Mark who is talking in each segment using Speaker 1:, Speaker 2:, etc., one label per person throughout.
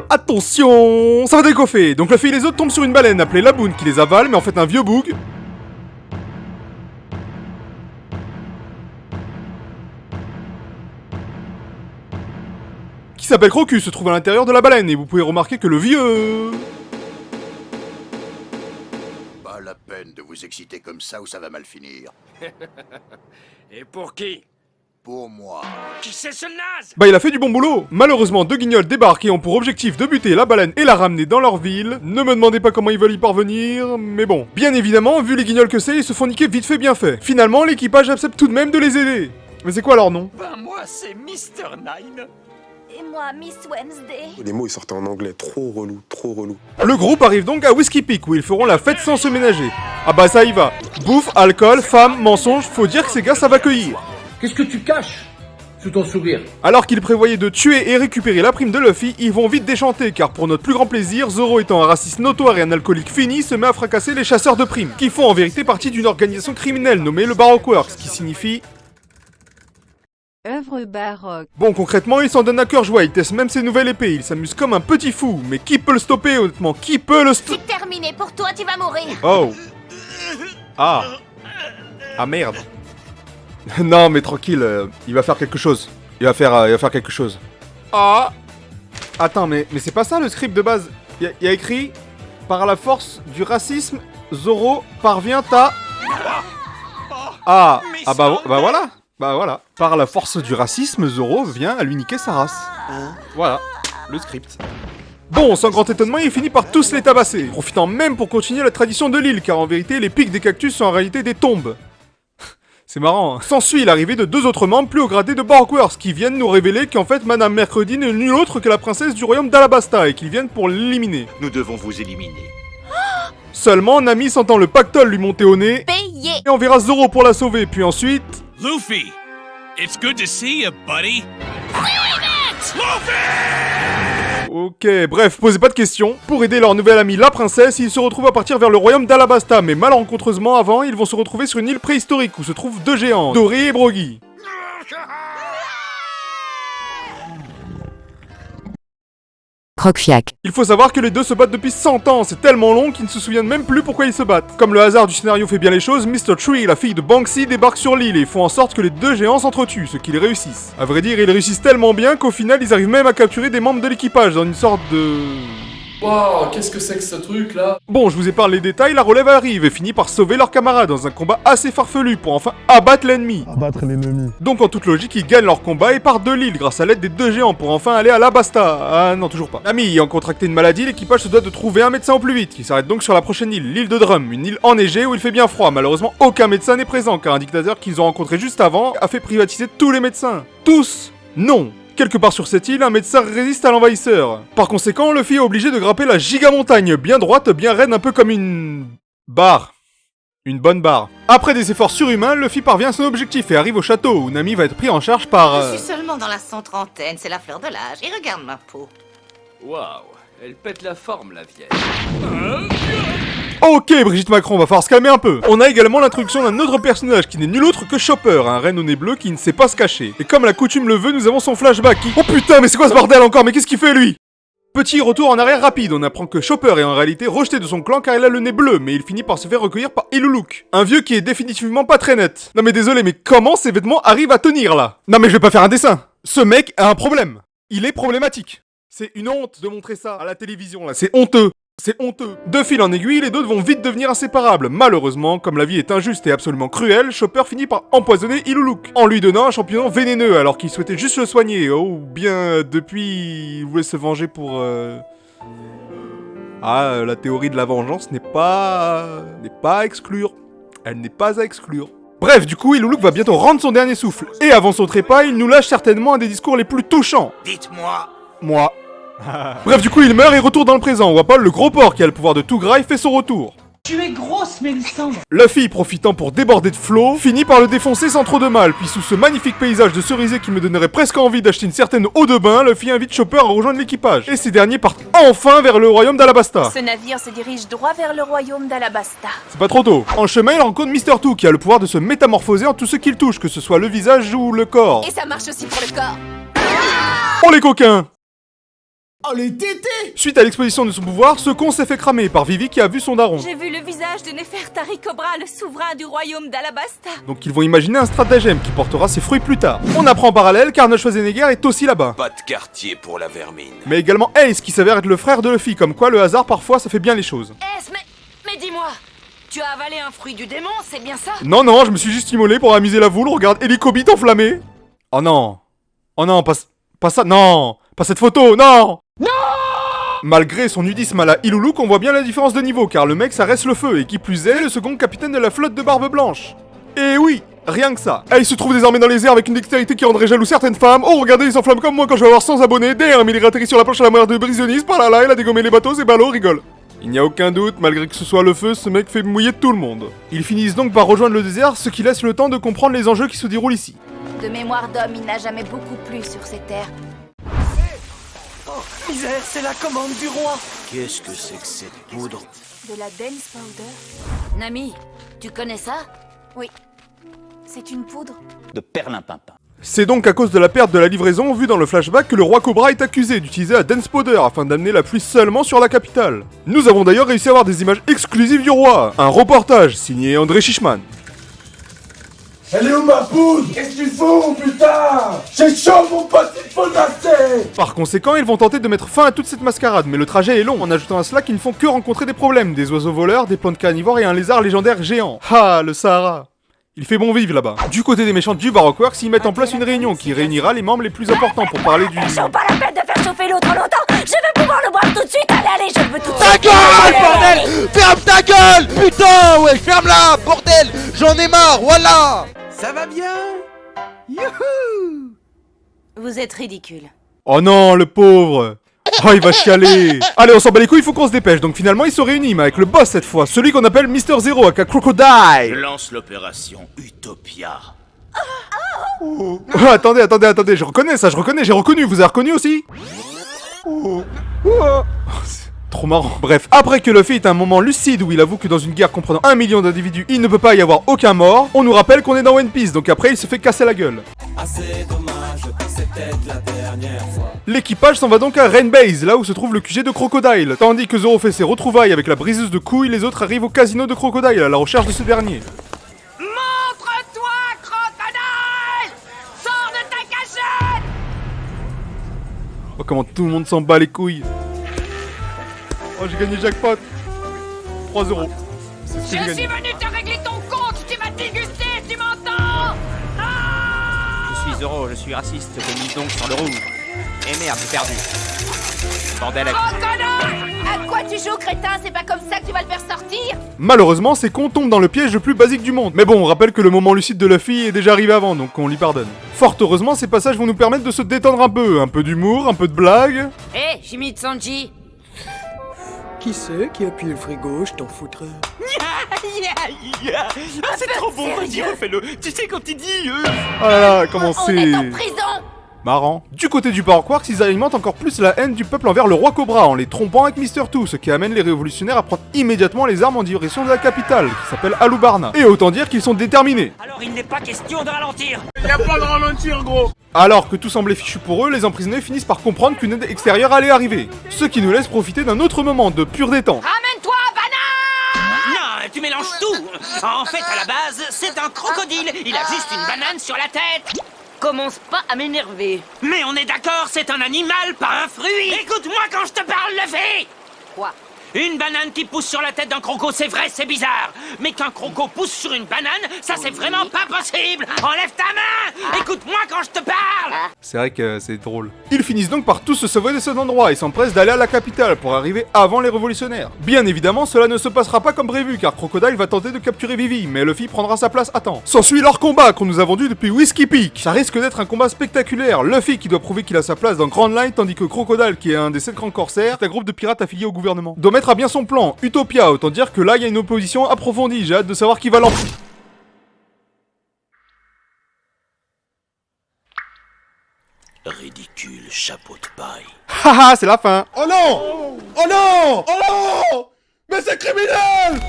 Speaker 1: Attention, ça va décoiffer. Donc la fille et les autres tombent sur une baleine appelée Laboon qui les avale, mais en fait un vieux boug. Qui s'appelle Crocus se trouve à l'intérieur de la baleine et vous pouvez remarquer que le vieux...
Speaker 2: Pas la peine de vous exciter comme ça ou ça va mal finir.
Speaker 3: Et pour qui?
Speaker 2: Pour moi.
Speaker 3: Qui c'est ce naze?
Speaker 1: Bah il a fait du bon boulot. Malheureusement, deux guignols débarquent et ont pour objectif de buter la baleine et la ramener dans leur ville. Ne me demandez pas comment ils veulent y parvenir, mais bon. Bien évidemment, vu les guignols que c'est, ils se font niquer vite fait bien fait. Finalement, l'équipage accepte tout de même de les aider. Mais c'est quoi leur nom?
Speaker 3: Ben moi c'est Mr. Nine.
Speaker 4: Et moi, Miss Wednesday.
Speaker 5: Les mots ils sortaient en anglais, trop relou, trop relou.
Speaker 1: Le groupe arrive donc à Whiskey Peak où ils feront la fête sans se ménager. Ah bah ça y va. Bouffe, alcool, femmes, mensonges, faut dire que ces gars savent accueillir.
Speaker 6: Qu'est-ce que tu caches sous ton sourire?
Speaker 1: Alors qu'ils prévoyaient de tuer et récupérer la prime de Luffy, ils vont vite déchanter car pour notre plus grand plaisir, Zoro étant un raciste notoire et un alcoolique fini, se met à fracasser les chasseurs de primes, qui font en vérité partie d'une organisation criminelle nommée le Baroque Works, qui signifie...
Speaker 7: Œuvre baroque.
Speaker 1: Bon, concrètement, il s'en donne à cœur joie, il teste même ses nouvelles épées, il s'amuse comme un petit fou, mais qui peut le stopper honnêtement? Qui peut le stopper?
Speaker 4: C'est terminé pour toi, tu vas mourir.
Speaker 1: Oh. Ah. Ah merde. Non mais tranquille, il va faire quelque chose. Il va faire quelque chose. Ah. Attends, mais c'est pas ça le script de base. Il y a écrit « Par la force du racisme, Zoro parvient à... » Ah. Ah bah voilà. Bah voilà. Par la force du racisme, Zoro vient à lui niquer sa race. Voilà. Le script. Bon, sans grand étonnement, il finit par tous les tabasser, profitant même pour continuer la tradition de l'île, car en vérité, les pics des cactus sont en réalité des tombes. C'est marrant, hein. S'ensuit l'arrivée de deux autres membres plus haut gradés de Baroque qui viennent nous révéler qu'en fait Madame Mercredi n'est nulle autre que la princesse du royaume d'Alabasta et qu'ils viennent pour l'éliminer.
Speaker 2: Nous devons vous éliminer.
Speaker 1: Seulement, Nami sentant le pactole lui monter au nez,
Speaker 4: Payé.
Speaker 1: et on verra Zoro pour la sauver, puis ensuite...
Speaker 8: Luffy, it's good to see you, buddy.
Speaker 1: Ok, bref, posez pas de questions. Pour aider leur nouvelle amie la princesse, ils se retrouvent à partir vers le royaume d'Alabasta, mais malencontreusement avant, ils vont se retrouver sur une île préhistorique où se trouvent deux géants, Dory et Brogy.
Speaker 7: Croc-Fiac.
Speaker 1: Il faut savoir que les deux se battent depuis 100 ans, c'est tellement long qu'ils ne se souviennent même plus pourquoi ils se battent. Comme le hasard du scénario fait bien les choses, Mr. Tree et la fille de Banksy débarquent sur l'île et font en sorte que les deux géants s'entretuent, ce qu'ils réussissent. À vrai dire, ils réussissent tellement bien qu'au final, ils arrivent même à capturer des membres de l'équipage dans une sorte de...
Speaker 9: Waouh, qu'est-ce que c'est que ce truc là?
Speaker 1: Bon, je vous épargne les détails, la relève arrive et finit par sauver leurs camarades dans un combat assez farfelu pour enfin abattre l'ennemi.
Speaker 5: Abattre l'ennemi.
Speaker 1: Donc en toute logique, ils gagnent leur combat et partent de l'île grâce à l'aide des deux géants pour enfin aller à Alabasta. Ah non, toujours pas. Nami ayant contracté une maladie, l'équipage se doit de trouver un médecin au plus vite, qui s'arrête donc sur la prochaine île, l'île de Drum, une île enneigée où il fait bien froid. Malheureusement, aucun médecin n'est présent car un dictateur qu'ils ont rencontré juste avant a fait privatiser tous les médecins. Tous? Non. Quelque part sur cette île, un médecin résiste à l'envahisseur. Par conséquent, Luffy est obligé de grimper la giga-montagne, bien droite, bien raide, un peu comme une... barre. Une bonne barre. Après des efforts surhumains, Luffy parvient à son objectif et arrive au château, où Nami va être pris en charge par...
Speaker 10: Je suis seulement dans la 130aine, c'est la fleur de l'âge, et regarde ma peau.
Speaker 3: Waouh, elle pète la forme la vieille.
Speaker 1: Ok, Brigitte Macron, va falloir se calmer un peu. On a également l'introduction d'un autre personnage qui n'est nul autre que Chopper, un renne au nez bleu qui ne sait pas se cacher. Et comme la coutume le veut, nous avons son flashback qui... Oh putain, mais c'est quoi ce bordel encore? Mais qu'est-ce qu'il fait lui? Petit retour en arrière rapide, on apprend que Chopper est en réalité rejeté de son clan car il a le nez bleu, mais il finit par se faire recueillir par Iluluk, un vieux qui est définitivement pas très net. Non mais désolé, mais comment ces vêtements arrivent à tenir là? Non mais je vais pas faire un dessin. Ce mec a un problème. Il est problématique. C'est une honte de montrer ça à la télévision là, c'est honteux. C'est honteux. De fil en aiguille, les deux vont vite devenir inséparables. Malheureusement, comme la vie est injuste et absolument cruelle, Chopper finit par empoisonner Iluluk, en lui donnant un champignon vénéneux alors qu'il souhaitait juste le soigner. Oh, bien, depuis, il voulait se venger pour... Ah, la théorie de la vengeance n'est pas à exclure. Elle n'est pas à exclure. Bref, du coup, Iluluk va bientôt rendre son dernier souffle. Et avant son trépas, il nous lâche certainement un des discours les plus touchants.
Speaker 2: Dites-moi.
Speaker 1: Moi. Bref, du coup, il meurt et retourne dans le présent, où Apple, le gros porc qui a le pouvoir de tout gras, fait son retour.
Speaker 7: Tu es grosse, Mélissandre.
Speaker 1: Luffy, profitant pour déborder de flow, finit par le défoncer sans trop de mal, puis sous ce magnifique paysage de cerisier qui me donnerait presque envie d'acheter une certaine eau de bain, Luffy invite Chopper à rejoindre l'équipage. Et ces derniers partent enfin vers le royaume d'Alabasta.
Speaker 4: Ce navire se dirige droit vers le royaume d'Alabasta.
Speaker 1: C'est pas trop tôt. En chemin, il rencontre Mr. Two qui a le pouvoir de se métamorphoser en tout ce qu'il touche, que ce soit le visage ou le corps.
Speaker 4: Et ça marche aussi pour le corps.
Speaker 1: Oh les coquins!
Speaker 11: Oh les tétés!
Speaker 1: Suite à l'exposition de son pouvoir, ce con s'est fait cramer par Vivi qui a vu son daron.
Speaker 4: J'ai vu le visage de Nefertari Cobra, le souverain du royaume d'Alabasta.
Speaker 1: Donc ils vont imaginer un stratagème qui portera ses fruits plus tard. On apprend en parallèle qu'Arnold Schwarzenegger est aussi là-bas.
Speaker 2: Pas de quartier pour la vermine.
Speaker 1: Mais également Ace qui s'avère être le frère de Luffy, comme quoi le hasard parfois ça fait bien les choses.
Speaker 4: Ace, mais dis-moi, tu as avalé un fruit du démon, c'est bien ça?
Speaker 1: Non, je me suis juste immolé pour amuser la voule, regarde Hélicobite enflammé. Oh non, pas ça, non, pas cette photo, non. Malgré son nudisme à la Iluluk, on voit bien la différence de niveau, car le mec ça reste le feu, et qui plus est, le second capitaine de la flotte de Barbe Blanche. Et oui, rien que ça. Il se trouve désormais dans les airs avec une dextérité qui rendrait jaloux certaines femmes. Oh regardez, il s'enflamme comme moi quand je vais avoir 100 abonnés. Damn, il est atterri sur la planche à la mer de Brisionis, par là, il a dégommé les bateaux, et Ballot rigole. Il n'y a aucun doute, malgré que ce soit le feu, ce mec fait mouiller tout le monde. Ils finissent donc par rejoindre le désert, ce qui laisse le temps de comprendre les enjeux qui se déroulent ici.
Speaker 4: De mémoire d'homme, il n'a jamais beaucoup plu sur ces terres.
Speaker 11: Misère, c'est la commande du roi.
Speaker 2: Qu'est-ce que c'est que cette poudre?
Speaker 4: De la dance powder. Nami, tu connais ça? Oui. C'est une poudre.
Speaker 11: De perlimpinpin.
Speaker 1: C'est donc à cause de la perte de la livraison vue dans le flashback que le roi Cobra est accusé d'utiliser la Dance Powder afin d'amener la pluie seulement sur la capitale. Nous avons d'ailleurs réussi à avoir des images exclusives du roi. Un reportage signé André Chichman.
Speaker 9: Elle est où ma poudre? Qu'est-ce que tu fous, putain? J'ai chaud, mon pote, il faut le masser.
Speaker 1: Par conséquent, ils vont tenter de mettre fin à toute cette mascarade, mais le trajet est long, en ajoutant à cela qu'ils ne font que rencontrer des problèmes, des oiseaux voleurs, des plantes carnivores et un lézard légendaire géant. Ah, le Sahara. Il fait bon vivre là-bas. Du côté des méchants du Baroque Works, ils mettent en place une réunion qui réunira les membres les plus importants pour parler du...
Speaker 4: Ils n'ont pas la peine de faire chauffer l'eau trop longtemps. Je veux pouvoir le boire tout de suite. Allez, je le veux tout de suite.
Speaker 11: Ta gueule, bordel! Ferme ta gueule! Putain, ouais, ferme-la, bordel! J'en ai marre, voilà! Ça va bien? Youhou!
Speaker 4: Vous êtes ridicule.
Speaker 1: Oh non, le pauvre. Oh, il va chialer. Allez, on s'en bat les couilles, il faut qu'on se dépêche. Donc finalement, ils se réunissent, mais avec le boss cette fois, celui qu'on appelle Mr. Zero, aka
Speaker 2: Je
Speaker 1: Crocodile.
Speaker 2: lance l'opération Utopia.
Speaker 1: Oh, attendez, je reconnais ça, j'ai reconnu, vous avez reconnu aussi? C'est trop marrant. Bref, après que Luffy ait un moment lucide où il avoue que dans une guerre comprenant 1 million d'individus, il ne peut pas y avoir aucun mort, on nous rappelle qu'on est dans One Piece, donc après il se fait casser la gueule. L'équipage s'en va donc à Rain Base, là où se trouve le QG de Crocodile. Tandis que Zoro fait ses retrouvailles avec la briseuse de couilles, les autres arrivent au casino de Crocodile à la recherche de ce dernier.
Speaker 4: Montre-toi, Crocodile! Sors de ta cachette!
Speaker 1: Oh, comment tout le monde s'en bat les couilles. Oh, j'ai gagné jackpot. 3 euros. C'est ce que j'ai gagné.
Speaker 4: venu te régler ton compte! Tu m'as dégusté, tu m'entends?
Speaker 11: Je suis Zoro, je suis raciste, je mise donc sur le rouge. Et merde, j'ai perdu. Bordel.
Speaker 4: Crocodile! À quoi tu joues, crétin? C'est pas comme ça que tu vas le faire sortir?
Speaker 1: Malheureusement, ces cons tombent dans le piège le plus basique du monde. Mais bon, on rappelle que le moment lucide de Luffy est déjà arrivé avant, donc on lui pardonne. Fort heureusement, ces passages vont nous permettre de se détendre un peu d'humour, un peu de blague.
Speaker 4: Hé, Jimmy Sanji!
Speaker 11: Qui c'est qui appuie le frigo, je t'en foutrais.
Speaker 4: Ah, c'est trop bon, vas-y,
Speaker 11: refais-le. Tu sais quand il dit
Speaker 1: Oh là là, comment
Speaker 4: On
Speaker 1: c'est...
Speaker 4: est en prison!
Speaker 1: Marrant. Du côté du Baroque Works, ils alimentent encore plus la haine du peuple envers le roi Cobra en les trompant avec Mr. Two, ce qui amène les révolutionnaires à prendre immédiatement les armes en direction de la capitale, qui s'appelle Alubarna. Et autant dire qu'ils sont déterminés.
Speaker 11: Alors il n'est pas question de ralentir.
Speaker 9: Y'a pas de ralentir, gros.
Speaker 1: Alors que tout semblait fichu pour eux, les emprisonnés finissent par comprendre qu'une aide extérieure allait arriver. Ce qui nous laisse profiter d'un autre moment de pur détente.
Speaker 4: Ramène-toi, banane!
Speaker 11: Non, tu mélanges tout. En fait, à la base, c'est un crocodile. Il a juste une banane sur la tête.
Speaker 4: Commence pas à m'énerver.
Speaker 11: Mais on est d'accord, c'est un animal, pas un fruit. Écoute-moi quand je te parle, Luffy.
Speaker 4: Quoi?
Speaker 11: Une banane qui pousse sur la tête d'un croco, c'est vrai, c'est bizarre. Mais qu'un croco pousse sur une banane, ça c'est vraiment pas possible. Enlève ta main. Écoute-moi quand je te parle.
Speaker 1: C'est vrai que c'est drôle. Ils finissent donc par tous se sauver de cet endroit et s'empressent d'aller à la capitale pour arriver avant les révolutionnaires. Bien évidemment, cela ne se passera pas comme prévu car Crocodile va tenter de capturer Vivi, mais Luffy prendra sa place à temps. S'ensuit leur combat qu'on nous a vendu depuis Whiskey Peak. Ça risque d'être un combat spectaculaire. Luffy qui doit prouver qu'il a sa place dans Grand Line tandis que Crocodile, qui est un des 7 grands corsaires, est un groupe de pirates affiliés au gouvernement, doit mettre connaîtra bien son plan, Utopia, autant dire que là il y a une opposition approfondie, j'ai hâte de savoir qui va l'emporter.
Speaker 2: Ridicule chapeau de paille.
Speaker 1: Haha, c'est la fin.
Speaker 9: Oh non! Oh non! Oh non! Mais c'est criminel!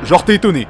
Speaker 1: Genre t'es étonné.